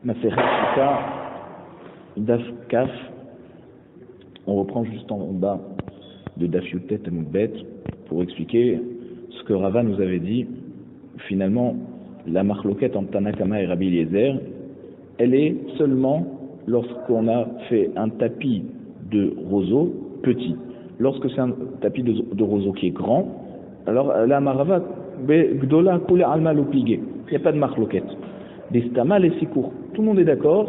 Maseret Shita, Daf Kaf, on reprend juste en bas de Daf Yutet Amoudbet pour expliquer ce que Rava nous avait dit. Finalement, la marloquette entre Tanakama et Rabbi Eliezer, elle est seulement lorsqu'on a fait un tapis de roseau petit. Lorsque c'est un tapis de roseau qui est grand, alors la marava, Gdola Kule Alma Lopligé, il n'y a pas de marloquette. Des stamal et sikour. Tout le monde est d'accord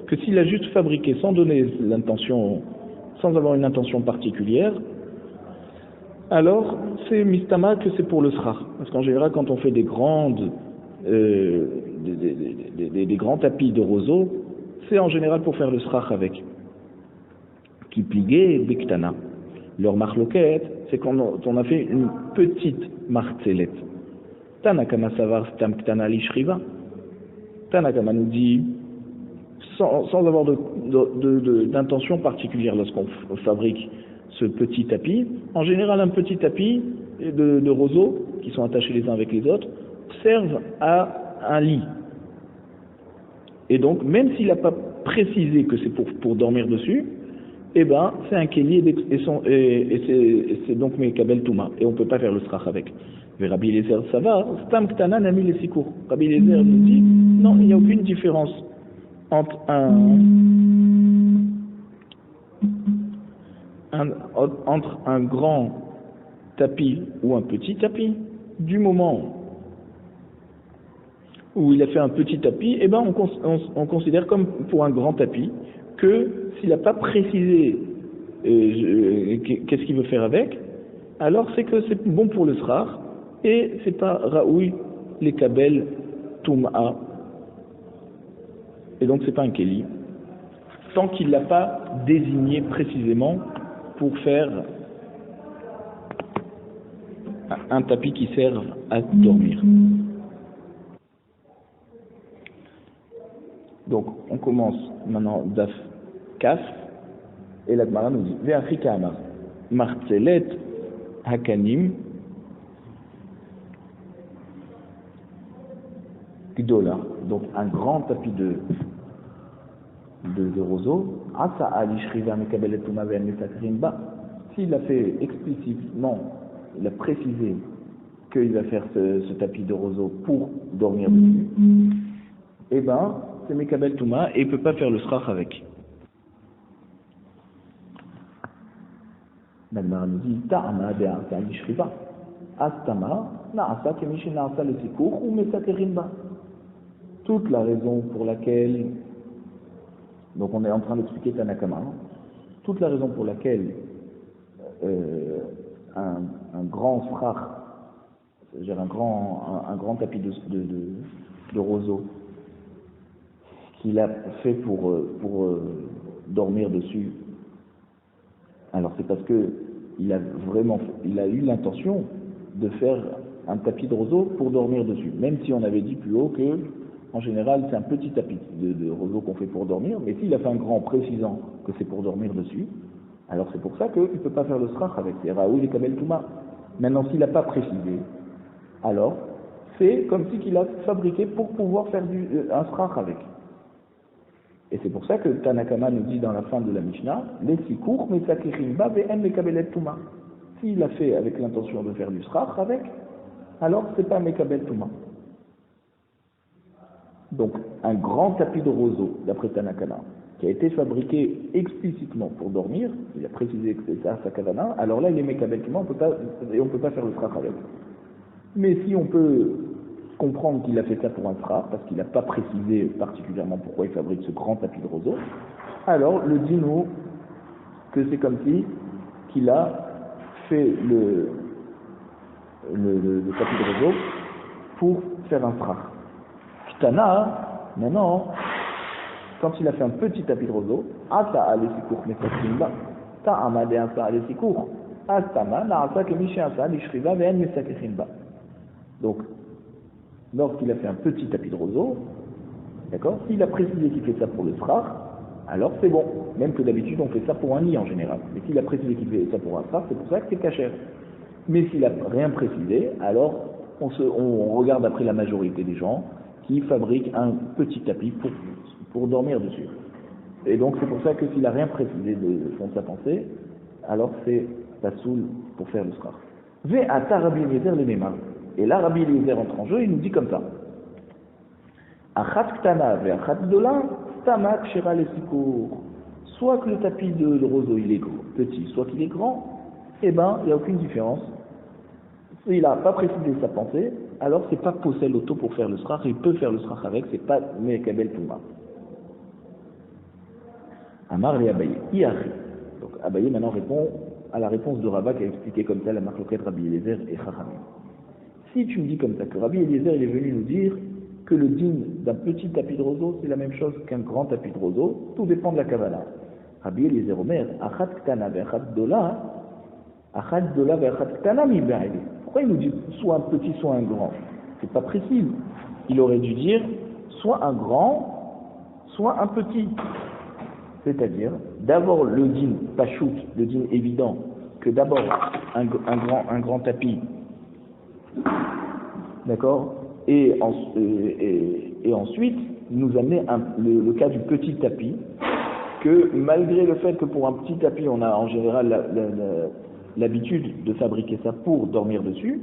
que s'il a juste fabriqué sans donner l'intention, sans avoir une intention particulière, alors c'est mistama que c'est pour le srach. Parce qu'en général, quand on fait des grands tapis de roseau, c'est en général pour faire le srach avec. Qui pliguait bektana. Leur marloquette, c'est quand on a fait une petite marcellette. Tanakama savar stam ktana lishriva. Tanakama nous dit, sans avoir d'intention particulière lorsqu'on fabrique ce petit tapis, en général un petit tapis de roseaux qui sont attachés les uns avec les autres servent à un lit. Et donc, même s'il n'a pas précisé que c'est pour dormir dessus, eh ben, c'est un kéli et c'est donc Mekabel Touma. Et on ne peut pas faire le strach avec. Mais Rabbi Eliezer, ça va, Stam Ktana Nami les Sikour. Rabbi Eliezer nous dit, non, il n'y a aucune différence entre un grand tapis ou un petit tapis. Du moment où il a fait un petit tapis, eh ben, on considère comme pour un grand tapis que s'il n'a pas précisé qu'est-ce qu'il veut faire avec, alors c'est que c'est bon pour le srar et c'est pas raoui les kabel toum'a, et donc c'est pas un keli tant qu'il l'a pas désigné précisément pour faire un tapis qui serve à dormir. Donc on commence maintenant Daf Kaf, et la Gemara nous dit Ve'achika amar marcelet hakanim gdola, donc un grand tapis de roseau. Asa ali shriva mekabelet tuma ve'en mesakrin ba. S'il a fait explicitement, il a précisé qu'il va faire ce tapis de roseau pour dormir dessus, eh ben c'est mekabel tuma et il ne peut pas faire le srach avec. L'Agmara nous dit ta'ama de'arta lishriva astama na'asa kemishi na'asa le sikour ou mesakerin ba. Toute la raison pour laquelle, donc on est en train d'expliquer Tanakama, toute la raison pour laquelle un grand srach, c'est-à-dire un grand tapis de roseau qu'il a fait pour dormir dessus, alors c'est parce que il a eu l'intention de faire un tapis de roseau pour dormir dessus, même si on avait dit plus haut que en général c'est un petit tapis de roseau qu'on fait pour dormir, mais s'il a fait un grand précisant que c'est pour dormir dessus, alors c'est pour ça qu'il ne peut pas faire le srach avec, c'est Raoul et Kabel Touma. Maintenant s'il n'a pas précisé, alors c'est comme si qu'il a fabriqué pour pouvoir faire un srach avec. Et c'est pour ça que Tanakama nous dit dans la fin de la Mishnah, les sikour mesakerin ba ve'en mekabelet touma. S'il a fait avec l'intention de faire du srach avec, alors c'est pas mekabel touma. Donc un grand tapis de roseau, d'après Tanakama, qui a été fabriqué explicitement pour dormir, il a précisé que c'est ça sa kavana, alors là il est mekabel touma, on ne peut pas faire le srach avec. Mais si on peut comprendre qu'il a fait ça pour un srach, parce qu'il n'a pas précisé particulièrement pourquoi il fabrique ce grand tapis de roseau, alors le dit-nous que c'est comme si qu'il a fait le tapis de roseau pour faire un srach. Kitana, maintenant, quand il a fait un petit tapis de roseau, ata alesikour mesakrimba, ta amade asa alesikour, astama na asa kemishi asa lishriva ve'en mesakrimba. Donc, lorsqu'il a fait un petit tapis de roseau, d'accord, s'il a précisé qu'il fait ça pour le srach, alors c'est bon. Même que d'habitude on fait ça pour un lit en général. Mais s'il a précisé qu'il fait ça pour un srach, c'est pour ça que c'est cachère. Mais s'il n'a rien précisé, alors on regarde après la majorité des gens qui fabriquent un petit tapis pour pour dormir dessus. Et donc c'est pour ça que s'il n'a rien précisé de fond de sa pensée, alors c'est pasoul pour faire le srach. Ve'ata Rabbi Eliezer le Nema. Et là Rabbi Eliezer entre en jeu, il nous dit comme ça. Achat ktana ve'achat gdola, stama kshera lesikour. Soit que le tapis de roseau il est petit, soit qu'il est grand, eh ben il n'y a aucune différence. S'il n'a pas précisé sa pensée, alors c'est pas possède l'auto pour faire le srach, il peut faire le srach avec, c'est pas mekabel touma. Amar et Abaye, Iari. Donc Abaye maintenant répond à la réponse de Rabat qui a expliqué comme ça la marloquette Rabbi Eliezer et Chachamim. Si tu me dis comme ça que Rabbi Eliezer il est venu nous dire que le din d'un petit tapis de roseau c'est la même chose qu'un grand tapis de roseau, tout dépend de la kavala. Rabbi Eliezer Omer, achat ktana ve'achat gdola, achat gdola ve'achat ktana mi ba'ili. Pourquoi il nous dit soit un petit, soit un grand? C'est pas précis. Il aurait dû dire soit un grand, soit un petit. C'est-à-dire, d'abord le din pachout, le din évident, que d'abord un grand tapis, d'accord, et ensuite nous amener le cas du petit tapis, que malgré le fait que pour un petit tapis on a en général l'habitude de fabriquer ça pour dormir dessus,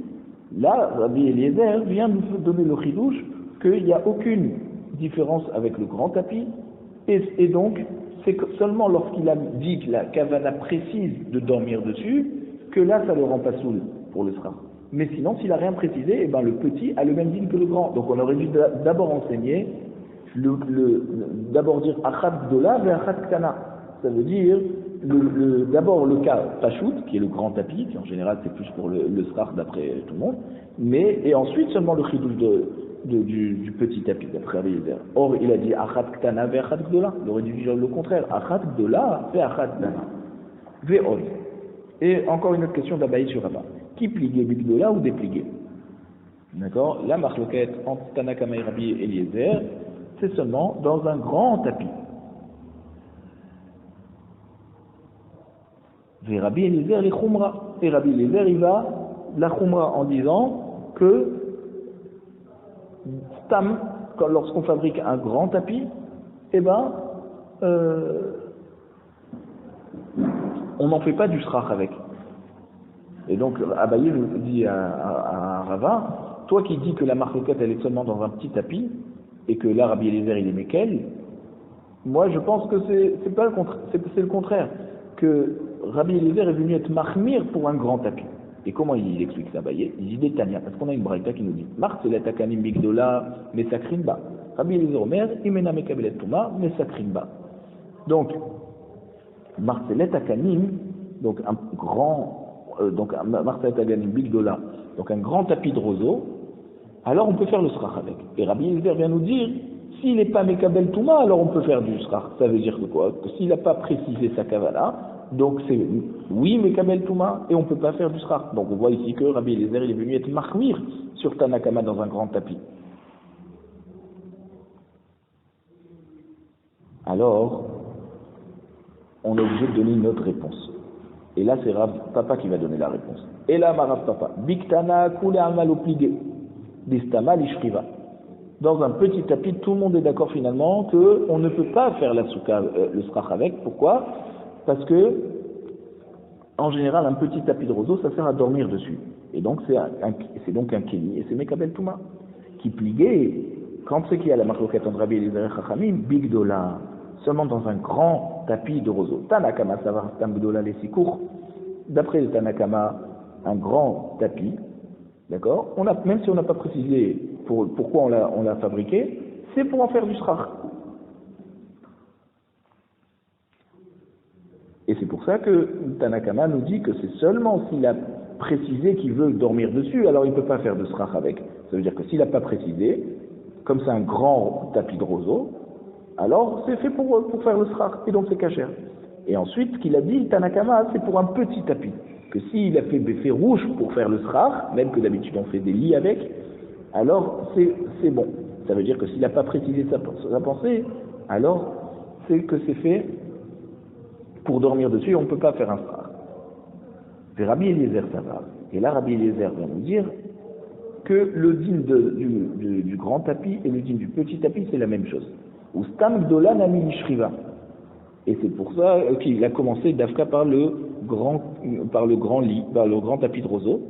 là Rabbi Eliezer vient nous donner le chidouche qu'il n'y a aucune différence avec le grand tapis, et donc c'est seulement lorsqu'il a dit que la kavana précise de dormir dessus, que là ça le rend pas soul pour le srach. Mais sinon, s'il n'a rien précisé, eh ben, le petit a le même din que le grand. Donc on aurait dû d'abord enseigner, d'abord dire achat gdola ve achat ktana. Ça veut dire d'abord le cas pachout, qui est le grand tapis, qui en général c'est plus pour le srach d'après tout le monde, et ensuite seulement le chidouche du petit tapis d'après Rabbi Eliezer. Or il a dit achat ktana ve achat gdola. Il aurait dû dire le contraire, achat gdola ve achat ktana. Ve'od. Et encore une autre question d'Abaï sur Rabat. Qui pliguait bigdola ou dépligué? D'accord? La marloquette entre Tanakama et Rabbi Eliezer, c'est seulement dans un grand tapis. Et Rabbi Eliezer les khumra. Et Rabbi Eliezer il va la khumra en disant que stam, lorsqu'on fabrique un grand tapis, eh ben on n'en fait pas du srach avec. Et donc Abaye dit à Rava, toi qui dis que la marloquette elle est seulement dans un petit tapis et que là Rabbi Eliezer il est Mekel, moi je pense que c'est pas le contraire, c'est le contraire, que Rabbi Eliezer est venu être mahmir pour un grand tapis. Et comment il explique ça, Abaye? Il dit des Tania, parce qu'on a une braïta qui nous dit Marcelet akanim bigdola mesakrin ba. Rabbi Eliezer Omer imena mekabelet tuma mesakrin ba. Donc Marcelet akanim, donc un grand donc Marcelet akanim bigdola, donc un grand tapis de roseau, alors on peut faire le srach avec. Et Rabbi Eliezer vient nous dire, s'il n'est pas mekabel touma, alors on peut faire du srach. Ça veut dire que quoi? Que s'il n'a pas précisé sa kavala, donc c'est oui mekabel touma, et on ne peut pas faire du srach. Donc on voit ici que Rabbi Eliezer il est venu être mahmir sur Tanakama dans un grand tapis. Alors, on est obligé de donner une autre réponse. Et là, c'est Rav Papa qui va donner la réponse. Et là, ma Rav Papa, Biktana kule amal opligé, distama lishriva. Dans un petit tapis, tout le monde est d'accord finalement qu'on ne peut pas faire la souka, le srach avec. Pourquoi? Parce que, en général, un petit tapis de roseau, ça sert à dormir dessus. Et donc, c'est donc un kéli, et c'est Mekabel Touma. Qui pliguait, quand c'est qu'il y a la marloquette entre Rabbi Eliezer et Chachamim, bigdola, seulement dans un grand tapis de roseau. Tanakama savar stam bigdola les sikour. D'après le Tanakama, un grand tapis, d'accord? Même si on n'a pas précisé pourquoi on l'a fabriqué, c'est pour en faire du srach. Et c'est pour ça que Tanakama nous dit que c'est seulement s'il a précisé qu'il veut dormir dessus, alors il ne peut pas faire de srach avec. Ça veut dire que s'il n'a pas précisé, comme c'est un grand tapis de roseau, alors c'est fait pour faire le srach, et donc c'est kasher. Et ensuite, ce qu'il a dit, Tanakama, c'est pour un petit tapis. Que s'il a fait rouge pour faire le srach, même que d'habitude on fait des lits avec, alors c'est bon. Ça veut dire que s'il n'a pas précisé sa pensée, alors c'est que c'est fait pour dormir dessus, on ne peut pas faire un srach. C'est Rabbi Eliezer ça va. Et là, Rabbi Eliezer vient nous dire que le din du grand tapis et le din du petit tapis, c'est la même chose. Ou Stam Gdola Nami Lishriva. Et c'est pour ça qu'il a commencé d'Afka par le grand lit, par le grand tapis de roseau,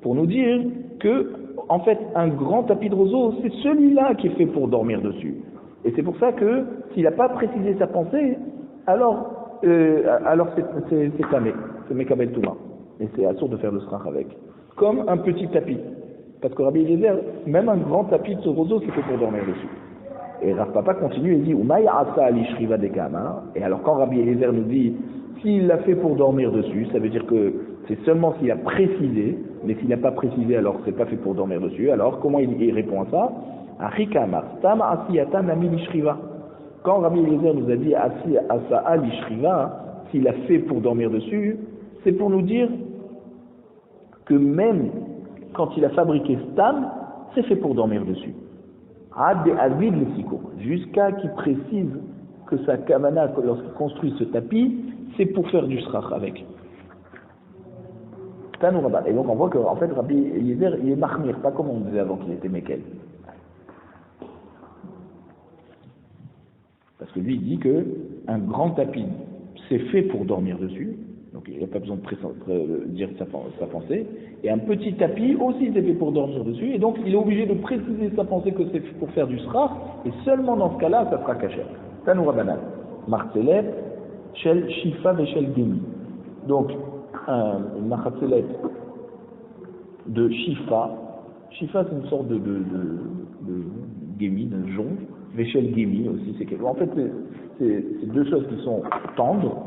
pour nous dire que, en fait, un grand tapis de roseau, c'est celui-là qui est fait pour dormir dessus. Et c'est pour ça que, s'il n'a pas précisé sa pensée, alors c'est tamé, c'est Mekabel Touma. Et c'est assourd de faire le srach avec. Comme un petit tapis. Parce que Rabbi Eliezer, même un grand tapis de roseau, c'est fait pour dormir dessus. Et Rav Papa continue et dit et alors quand Rabbi Eliezer nous dit s'il l'a fait pour dormir dessus, ça veut dire que c'est seulement s'il a précisé, mais s'il n'a pas précisé, alors c'est pas fait pour dormir dessus. Alors comment il répond à ça? Quand Rabbi Eliezer nous a dit Asa Lishriva, s'il a fait pour dormir dessus, c'est pour nous dire que même quand il a fabriqué Stam, c'est fait pour dormir dessus. Jusqu'à qu'il précise que sa kavana, lorsqu'il construit ce tapis, c'est pour faire du srach avec. Et donc on voit qu'en fait Rabbi Eliezer il est mahmir, pas comme on disait avant qu'il était mekel. Parce que lui il dit que un grand tapis c'est fait pour dormir dessus, donc il n'a pas besoin de dire sa pensée, et un petit tapis aussi c'est fait pour dormir dessus, et donc il est obligé de préciser sa pensée que c'est pour faire du srach, et seulement dans ce cas-là ça sera caché. Tanoura Banan, Marcelet, Shel Shifa et Shel Gemi. Donc une Marcelet de Shifa, Shifa c'est une sorte de Gemi, d'un jonc, et Shel Gemi aussi, en fait c'est deux choses qui sont tendres.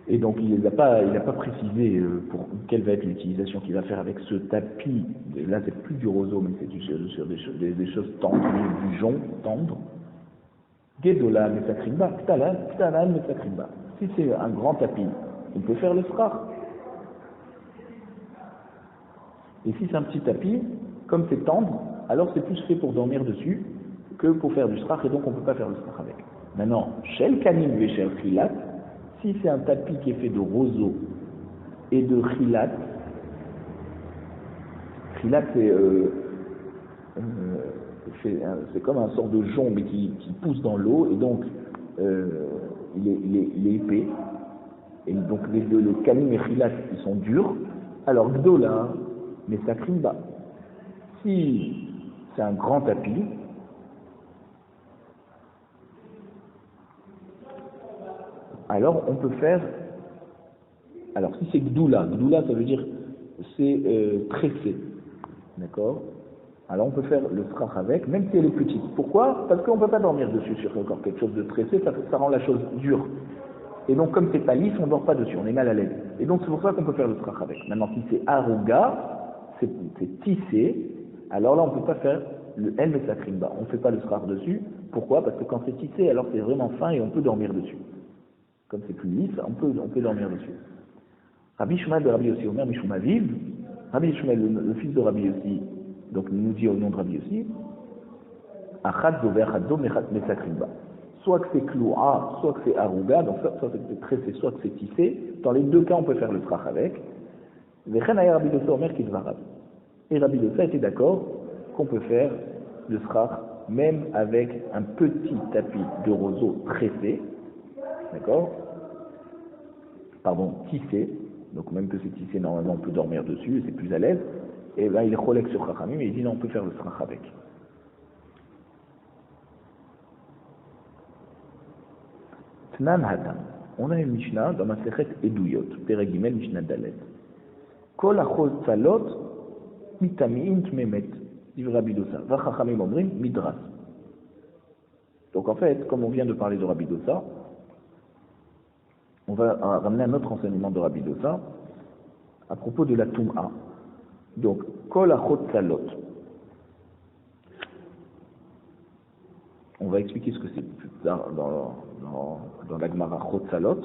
Et donc il n'a pas précisé pour quelle va être l'utilisation qu'il va faire avec ce tapis. Là c'est plus du roseau, mais c'est sur des choses tendres, du jonc tendre. Gedola Mesakrimba, Ktalan Mesakrimba. Si c'est un grand tapis, il peut faire le srach. Et si c'est un petit tapis, comme c'est tendre, alors c'est plus fait pour dormir dessus que pour faire du srach, et donc on ne peut pas faire le srach avec. Maintenant, Shel Kanim et Shel Chilat, si c'est un tapis qui est fait de roseau et de chilat, chilat c'est comme un sort de jonc mais qui pousse dans l'eau, et donc il est épais, et donc les kanim et chilat ils sont durs, alors gdola mais ça crime bas. Si c'est un grand tapis, alors on peut faire, alors si c'est gdoula ça veut dire c'est tressé, d'accord? Alors on peut faire le srach avec, même si elle est petite. Pourquoi? Parce qu'on ne peut pas dormir dessus sur encore quelque chose de tressé, ça rend la chose dure. Et donc comme c'est pas lisse, on ne dort pas dessus, on est mal à l'aise. Et donc c'est pour ça qu'on peut faire le srach avec. Maintenant si c'est aruga, c'est tissé, alors là on ne peut pas faire le el mesakrimba, on ne fait pas le srach dessus. Pourquoi? Parce que quand c'est tissé, alors c'est vraiment fin et on peut dormir dessus. Comme c'est plus lisse, on peut dormir dessus. Rabbi Shmuel de Rabbi Yossi Omer Mishum Aviv, Rabbi Shmuel, le fils de Rabbi Yossi, donc il nous dit au nom de Rabbi Yossi, Achad Zover Chaddo Mechat Mesakrimba. Soit que c'est kloua, soit que c'est aruga, donc soit que c'est tressé, soit que c'est tissé. Dans les deux cas, on peut faire le srach avec. Vechen aya Rabbi Yossi Omer Kidvarav. Et Rabbi Yossi était d'accord qu'on peut faire le srach même avec un petit tapis de roseau tressé, d'accord? Pardon, tissé, donc même que c'est tissé, normalement on peut dormir dessus, et c'est plus à l'aise, et là il est cholek sur Chachamim, et il dit non, on peut faire le srach avec. Tnan Hatam, on a une Mishnah dans ma Sechet Eduyot, Perek Mishnah Dalet. Kol achol tzalot mitami'in tmemet, dit Rabbi Dosa, va Chachamim omrim midras. Donc en fait, comme on vient de parler de Rabbi Dosa, on va ramener un autre enseignement de Rabbi Dosa à propos de la Toum'a. Donc, Kol Achot Salot. On va expliquer ce que c'est plus tard dans la Gemara Chot Salot.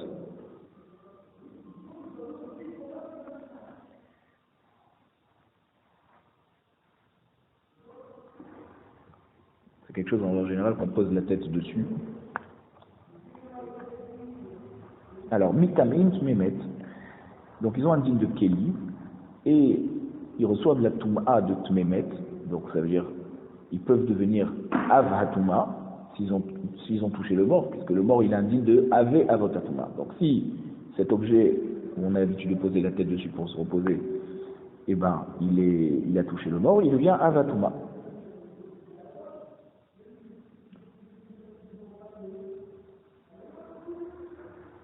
C'est quelque chose en général qu'on pose la tête dessus. Alors, Mitamim Tmemet, donc ils ont un digne de Kéli, et ils reçoivent la Toum'a de Tmemet, donc ça veut dire ils peuvent devenir Av Hatuma s'ils ont touché le mort, puisque le mort il indique de Ave Avot Hatuma. Donc si cet objet, où on a l'habitude de poser la tête dessus pour se reposer, eh ben, il a touché le mort, il devient Av Hatuma.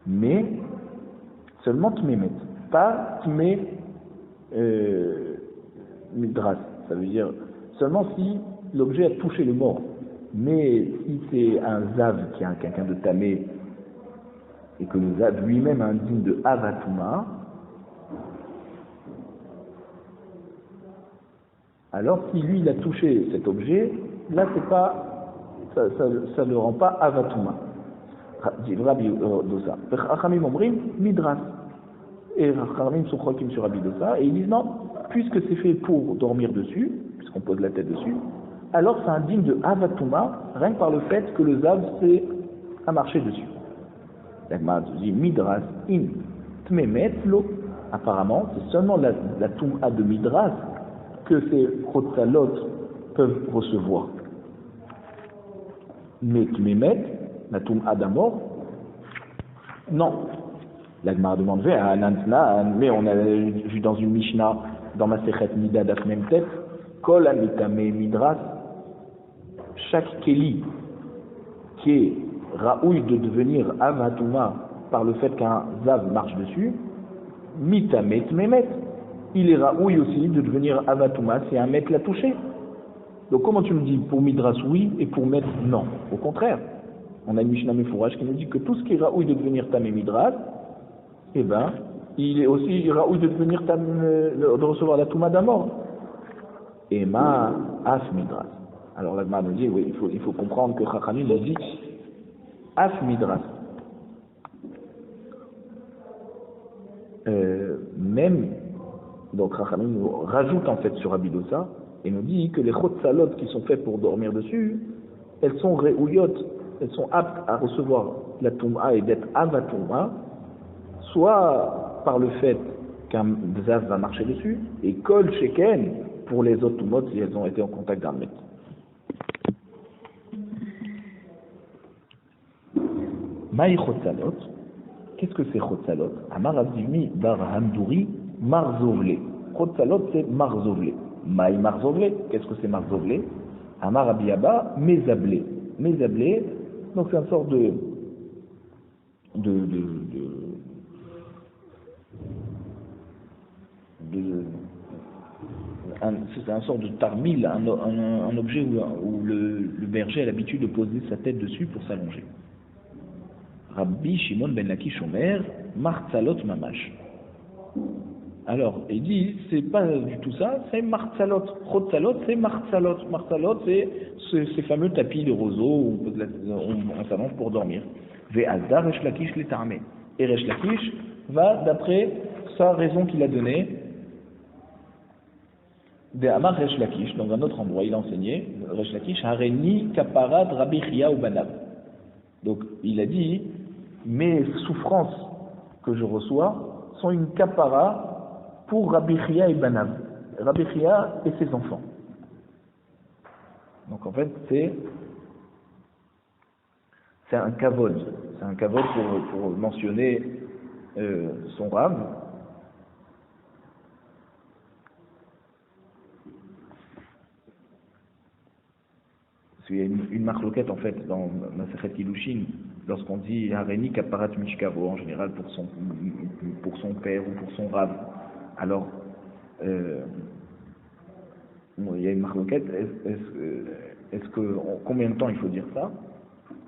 Mais seulement Tmémet, pas Tmé Midras. Ça veut dire seulement si l'objet a touché le mort. Mais si c'est un Zav qui est quelqu'un de tamé et que le Zav lui-même indigne de Avatuma, alors si lui il a touché cet objet, là c'est pas, ça ne rend pas Avatuma. Rabbi Dosa. Chachamim omrim midras. Et Chachamim sont chokim sur Rabbi Dosa et ils disent non, puisque c'est fait pour dormir dessus, puisqu'on pose la tête dessus, alors c'est indigne de Avatuma, rien que par le fait que le Zav a marché dessus. La dit midras in tmemet lo. Apparemment, c'est seulement la Touma de midras que ces Chotzalot peuvent recevoir. Mais tmemet, la Touma d'Amor, non. La Gemara demande, mais on a vu dans une Mishnah, dans ma Sechet Mida Daf Mem Tet, Kol Amitame Midras, chaque Keli qui est raouille de devenir Avatuma par le fait qu'un Zav marche dessus, Mitame Tmemet, il est raouille aussi de devenir Avatuma si un Met l'a touché. Donc comment tu me dis pour Midras oui et pour Met non? Au contraire. On a une Mishnah Mefouraj qui nous dit que tout ce qui est raouille de devenir Tamé Midras, eh ben, il est aussi raouille de devenir de recevoir la Touma d'Amor. Et ma Af Midras. Alors la Gemara nous dit, oui, il faut comprendre que Chachamim nous dit Af Midras. Même, donc Chachamim nous rajoute en fait sur Rabbi Dosa et nous dit que les Chotzalot qui sont faites pour dormir dessus, elles sont réouillotes, elles sont aptes à recevoir la Touma et d'être Avatuma, soit par le fait qu'un Zav va marcher dessus, et Kol Sheken pour les autres Tumot si elles ont été en contact d'un Met. Maï Chotzalot, qu'est-ce que c'est Chotzalot? Amar Avdimi Bar Hamdouri Marzovle. Chotzalot c'est Marzovle. Maï Marzovle, qu'est-ce que c'est Marzovle? Amar Abiyaba Mezablé. Mezablé, donc c'est une sorte c'est un sort de tarmil, un objet où le berger a l'habitude de poser sa tête dessus pour s'allonger. Rabbi Shimon ben Lakish Omer, Martzalot Mamash. Alors, il dit, c'est pas du tout ça, c'est Martzalot. Chotzalot, c'est Martzalot. Martzalot, c'est ces fameux tapis de roseau où on s'allonge pour dormir. Ve'azda Resh Lakish l'etarmé. Et Resh Lakish va d'après sa raison qu'il a donnée. Ve'amar Resh Lakish, dans un autre endroit, il a enseigné, Resh Lakish, Hareni Kaparat Rabbi Chia ou Banav. Donc, il a dit, mes souffrances que je reçois sont une kapara pour Rabbi Chia et Banav. Rabbi Chia et ses enfants. Donc en fait, c'est un kavod. C'est un kavod pour mentionner son Rav. Il y a une marloquette en fait dans Masechet Kiddushin lorsqu'on dit Hareni Kaparat Mishkavo en général pour son père ou pour son Rav. Alors il y a une marloquette, combien de temps il faut dire ça?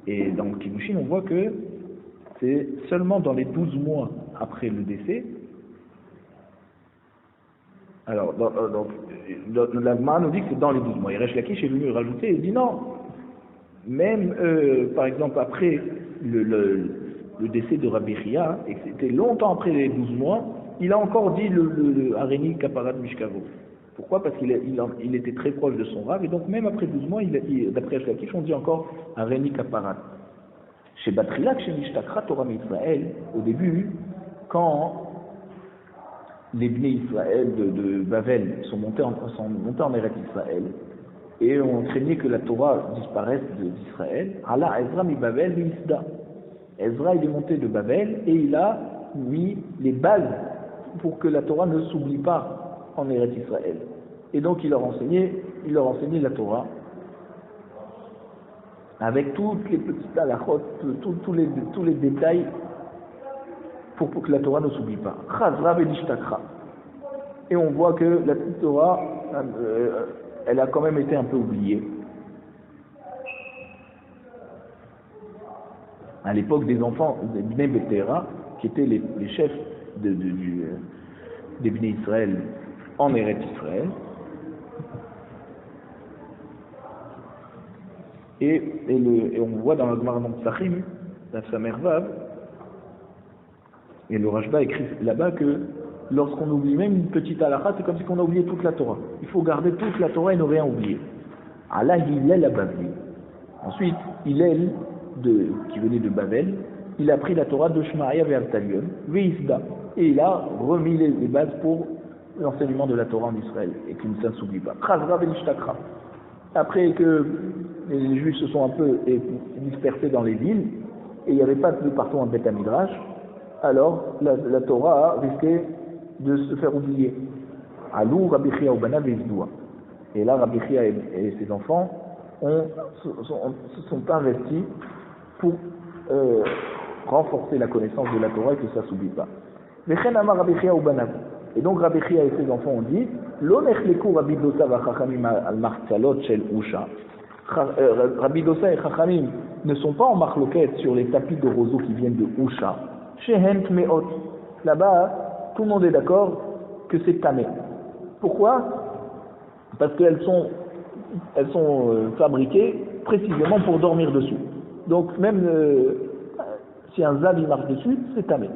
Et dans le Kiddushin on voit que c'est seulement dans les 12 mois après le décès. Alors, donc, la Gemara nous dit que c'est dans les 12 mois. Et Resh Lakish est venu rajouter, il dit non. Même, par exemple, après le décès de Rabbi Chia, et que c'était longtemps après les 12 mois, il a encore dit le Hareni Kaparat Mishkavo. Pourquoi? Parce qu'il était très proche de son Rav, et donc même après 12 mois, d'après Resh Lakish, on dit encore Hareni Kaparat. Chez Batrilak, chez Mishtakra, Torah Israël, au début, quand les Bnei Israël de Bavel sont montés en Eretz Israël, Et on craignait que la Torah disparaisse d'Israël. Allah Ezra mi Babel Isda. Ezra il est monté de Babel et il a mis les bases pour que la Torah ne s'oublie pas en Eretz Israël. Et donc il leur enseignait la Torah avec toutes les petites halachot, tous les détails pour que la Torah ne s'oublie pas. Chazra ve'nishtakra. Et on voit que la Torah, elle a quand même été un peu oubliée. À l'époque des enfants des Bnei Betera, qui étaient les chefs des Bnei Israël en Eretz Israël, et on voit dans la Gemara Psachim, dans sa Mervav, et le Rashba écrit là-bas que lorsqu'on oublie même une petite halakha, c'est comme si on a oublié toute la Torah. Il faut garder toute la Torah et ne rien oublier. Allah Hillel à Babel. Ensuite, Hillel, qui venait de Babel, il a pris la Torah de Shemaria vers Talion, Veisda, et il a remis les bases pour l'enseignement de la Torah en Israël, et qu'il ne s'oublie pas. Chazra ve'nishtakra. Après que les Juifs se sont un peu dispersés dans les villes, et il n'y avait pas de partout un Beth Midrash, alors la Torah a risqué de se faire oublier. Alou Rabbi Chia Ubana Vezdua. Et là, Rabbi Chia et ses enfants se sont investis pour renforcer la connaissance de la Torah et que ça ne s'oublie pas. Vechen Amar Rabbi Chia Ubana. Et donc Rabbi Chia et ses enfants ont dit Lo nechleku Rabbi Dosa v'Chachamim al martzalot shel Usha. Rabbi Dosa et Chachamim ne sont pas en marloquette sur les tapis de roseaux qui viennent de Usha. Shehen Tmeot. Là-bas, tout le monde est d'accord que c'est tamé. Pourquoi? Parce qu'elles sont fabriquées précisément pour dormir dessus. Donc même si un zav il marche dessus, c'est tamé.